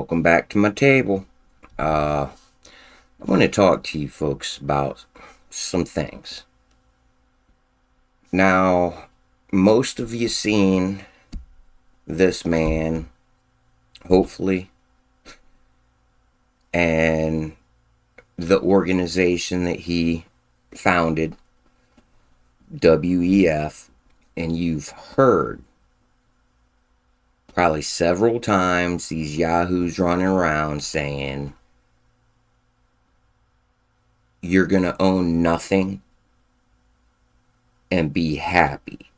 Welcome back to my table. I want to talk to you folks about some things. Now, most of you seen this man, hopefully, and the organization that he founded, WEF, and you've heard probably several times these yahoos running around saying you're gonna own nothing and be happy.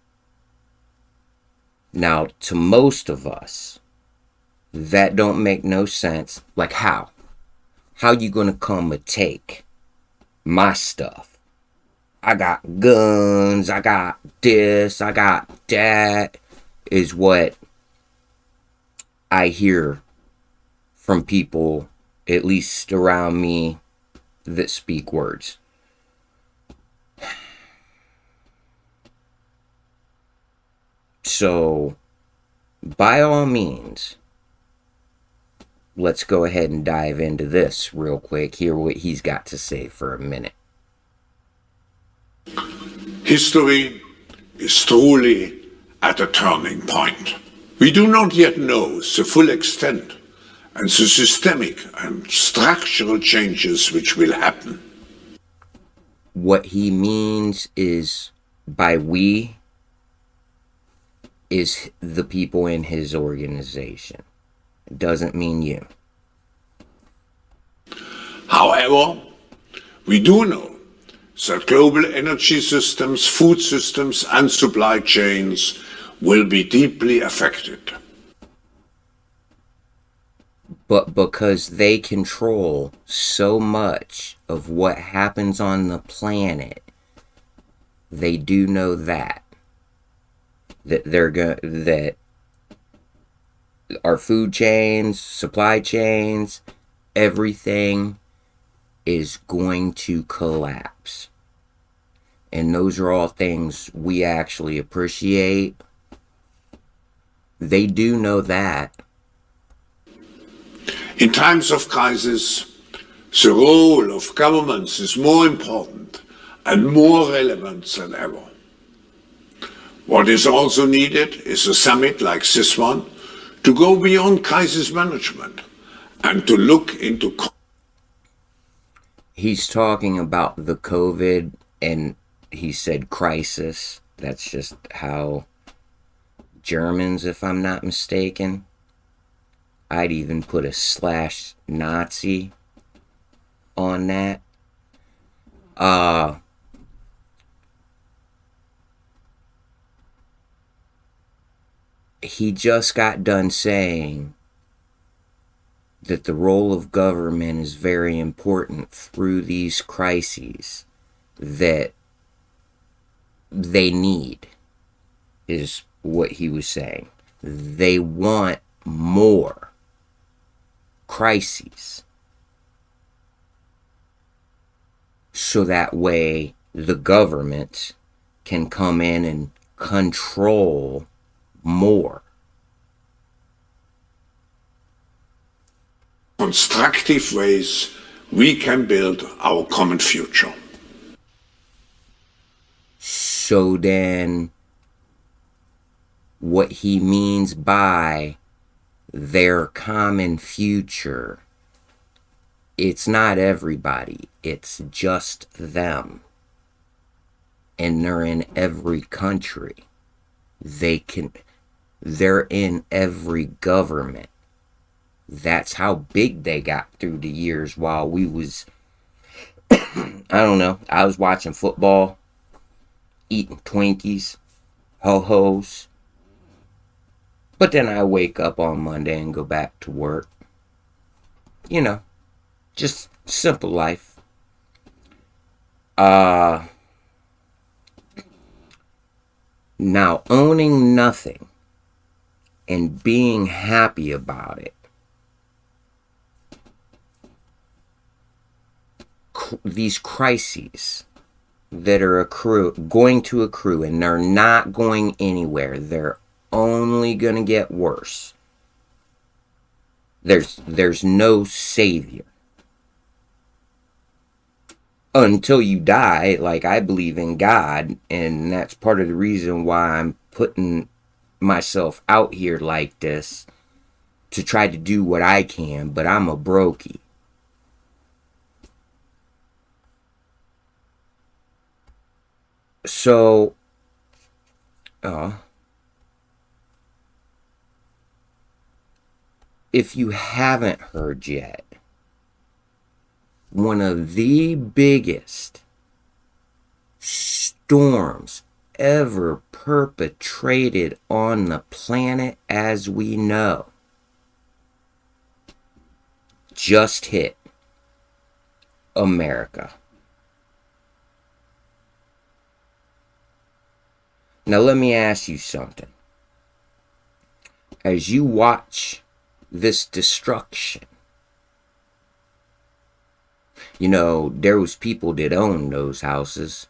Now, to most of us, that don't make no sense. Like, how you gonna come and take my stuff? I got guns, I got this, I got that, is what I hear from people, at least around me, that speak words. So, by all means, let's go ahead and dive into this real quick, hear what he's got to say for a minute. History is truly at a turning point. We do not yet know the full extent and the systemic and structural changes which will happen. What he means is, by we, is the people in his organization. It doesn't mean you. However, we do know that global energy systems, food systems, and supply chains will be deeply affected. But because they control so much of what happens on the planet, they do know that that our food chains, supply chains, everything is going to collapse. And those are all things we actually appreciate. They do know that. In times of crisis, the role of governments is more important and more relevant than ever. What is also needed is a summit like this one to go beyond crisis management and to look into... He's talking about the COVID, and he said crisis. That's just how Germans, if I'm not mistaken, I'd even put a /Nazi on that. He just got done saying that the role of government is very important through these crises that they need, is what he was saying. They want more crises, so that way the government can come in and control more. Constructive ways we can build our common future. So then, what he means by their common future, it's not everybody, it's just them. And they're in every country. They're in every government. That's how big they got through the years while we was, I don't know, I was watching football, eating Twinkies, ho-hos. But then I wake up on Monday and go back to work. You know, just simple life. Now, owning nothing and being happy about it, these crises that are going to accrue, and they're not going anywhere. They're only going to get worse. There's no savior. Until you die, like, I believe in God, and that's part of the reason why I'm putting myself out here like this, to try to do what I can, but I'm a brokey. So, if you haven't heard yet, one of the biggest storms ever perpetrated on the planet as we know just hit America. Now let me ask you something. As you watch this destruction, you know, there was people that owned those houses.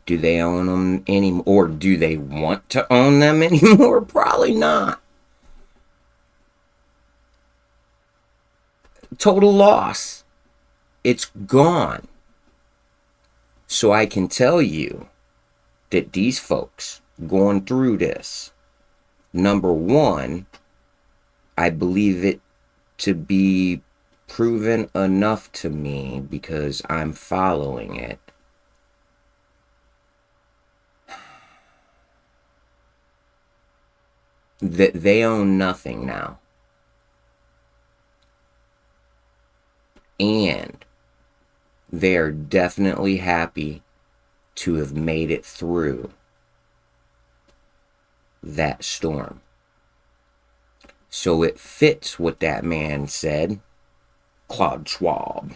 Do they own them anymore? Or do they want to own them anymore? Probably not. Total loss. It's gone. So I can tell you that these folks going through this, number one, I believe it to be proven enough to me because I'm following it. That they own nothing now. And they're definitely happy to have made it through that storm. So it fits what that man said, Klaus Schwab.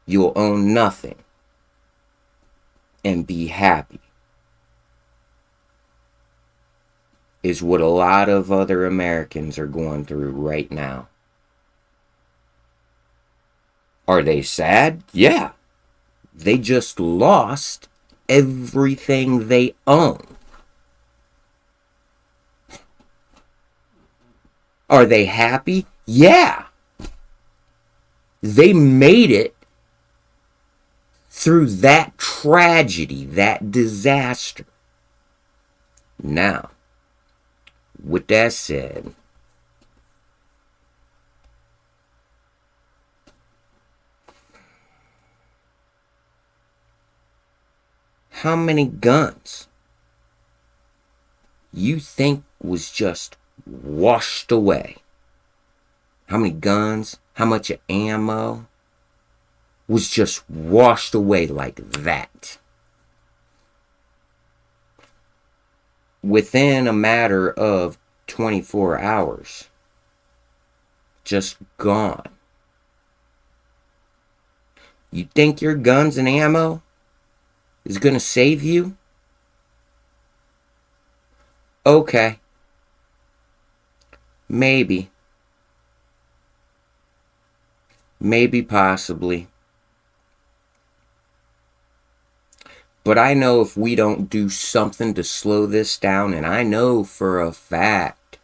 You'll own nothing and be happy. Is what a lot of other Americans are going through right now. Are they sad? Yeah. They just lost everything they own. Are they happy? Yeah. They made it through that tragedy, that disaster. Now, with that said, how many guns you think was just washed away? How many guns, how much ammo was just washed away like that? Within a matter of 24 hours. Just gone. You think your guns and ammo is going to save you? Okay. Maybe. Maybe possibly. But I know if we don't do something to slow this down, and I know for a fact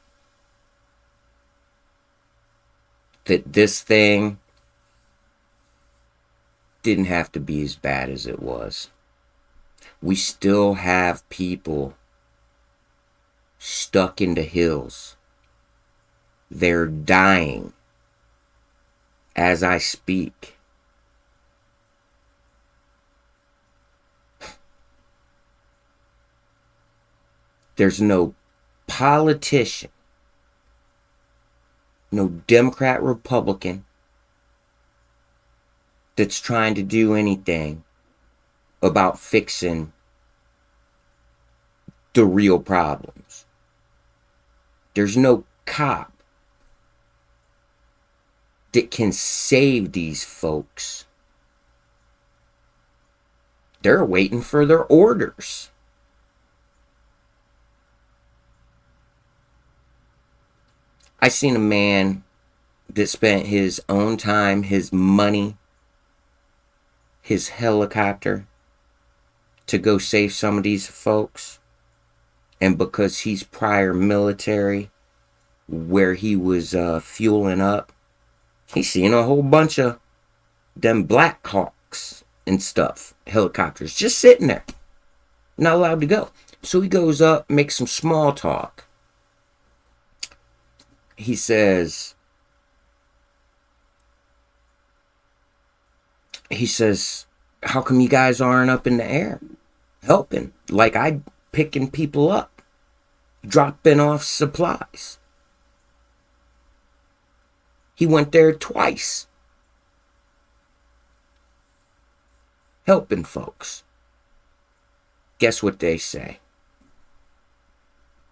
that this thing didn't have to be as bad as it was. We still have people stuck in the hills. They're dying as I speak. There's no politician, no Democrat, Republican that's trying to do anything about fixing the real problems. There's no cop that can save these folks. They're waiting for their orders. I seen a man that spent his own time, his money, his helicopter to go save some of these folks. And because he's prior military, where he was fueling up, he's seen a whole bunch of them Black Hawks and stuff, helicopters, just sitting there, not allowed to go. So he goes up, makes some small talk. He says, how come you guys aren't up in the air helping? Like I picking people up, dropping off supplies. He went there twice, helping folks. Guess what they say?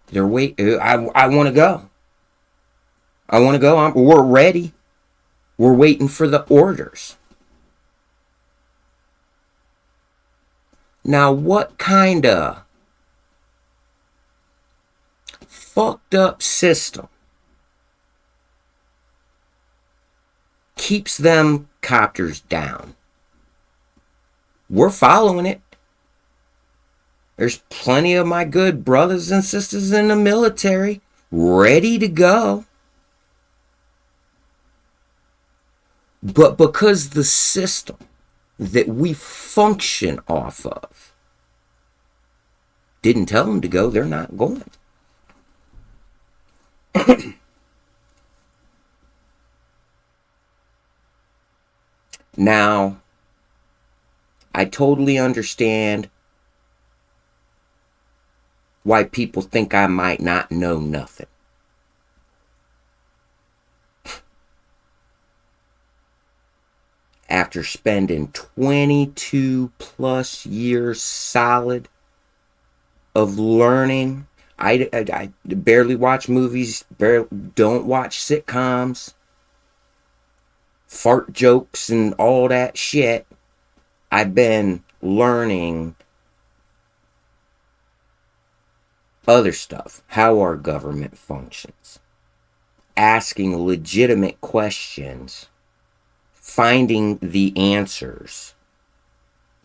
They're waiting. I want to go. I want to go. We're ready. We're waiting for the orders. Now, what kind of fucked up system keeps them copters down? We're following it. There's plenty of my good brothers and sisters in the military ready to go. But because the system that we function off of didn't tell them to go, they're not going. Now, I totally understand why people think I might not know nothing. After spending 22 plus years solid of learning, I barely watch movies, don't watch sitcoms, fart jokes and all that shit. I've been learning other stuff, how our government functions, asking legitimate questions, finding the answers.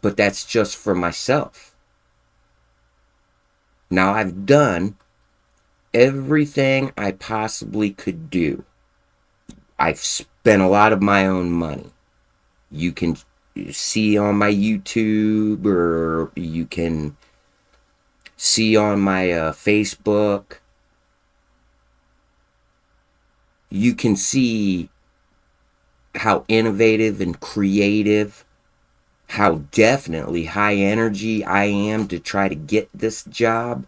But that's just for myself. Now I've done everything I possibly could do. I've spent a lot of my own money. You can see on my YouTube, or you can see on my Facebook. You can see how innovative and creative, how definitely high energy I am to try to get this job.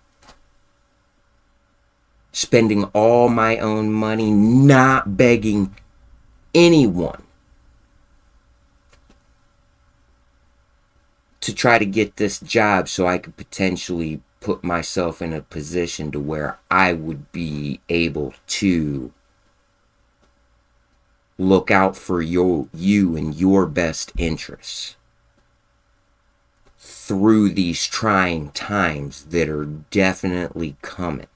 Spending all my own money, not begging anyone to try to get this job so I could potentially put myself in a position to where I would be able to look out for you and your best interests through these trying times that are definitely coming.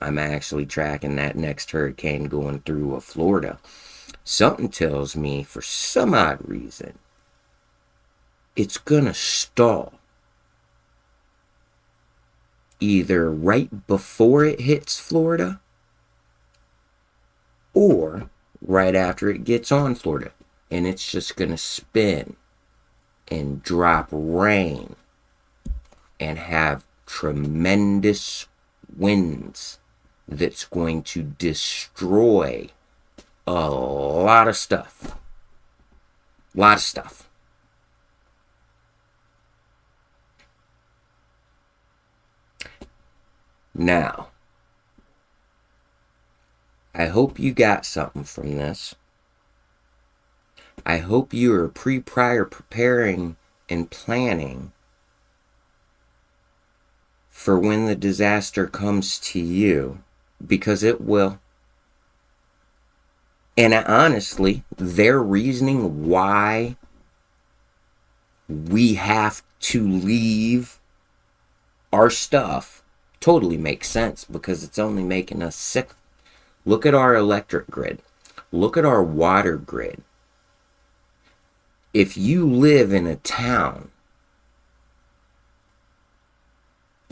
I'm actually tracking that next hurricane going through Florida. Something tells me, for some odd reason, it's gonna stall. Either right before it hits Florida, or right after it gets on Florida, and it's just gonna spin and drop rain and have tremendous winds that's going to destroy a lot of stuff. Now, I hope you got something from this. I hope you are prior preparing and planning for when the disaster comes to you, because it will. And honestly, their reasoning why we have to leave our stuff totally makes sense, because it's only making us sick. Look at our electric grid. Look at our water grid. If you live in a town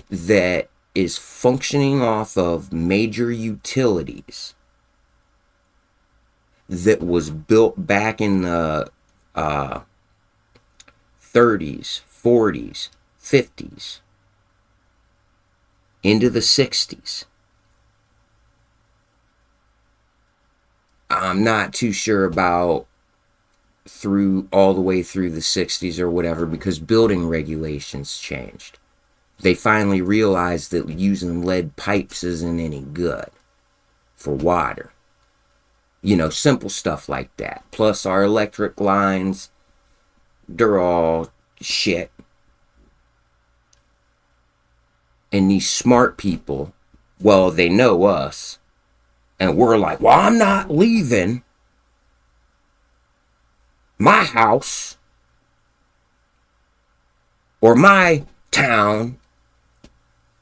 that is functioning off of major utilities that was built back in the 30s, 40s, 50s, into the 60s. I'm not too sure about all the way through the 60s or whatever, because building regulations changed. They finally realized that using lead pipes isn't any good for water. You know, simple stuff like that. Plus our electric lines, they're all shit. And these smart people, well, they know us. And we're like, well, I'm not leaving my house or my town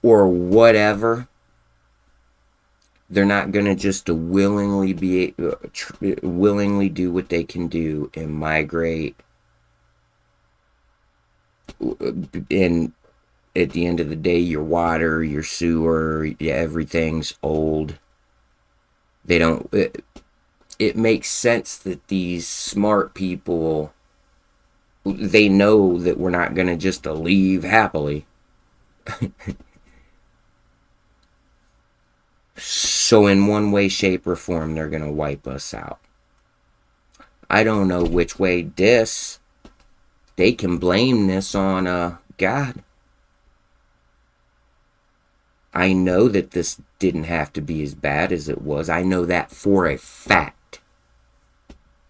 or whatever. They're not going to just willingly do what they can do and migrate. And at the end of the day, your water, your sewer, everything's old. They don't... It makes sense that these smart people, they know that we're not going to just leave happily. So in one way, shape, or form, they're going to wipe us out. I don't know which way this. They can blame this on God. I know that this didn't have to be as bad as it was. I know that for a fact.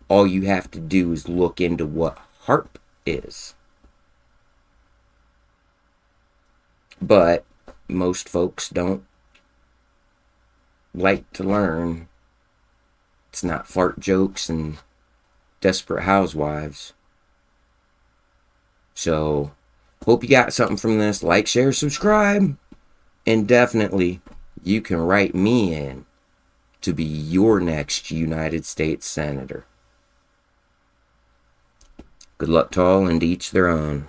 All you have to do is look into what HAARP is. But most folks don't like to learn. It's not fart jokes and Desperate Housewives. So, hope you got something from this. Like, share, subscribe. And definitely, you can write me in to be your next United States Senator. Good luck to all, and to each their own.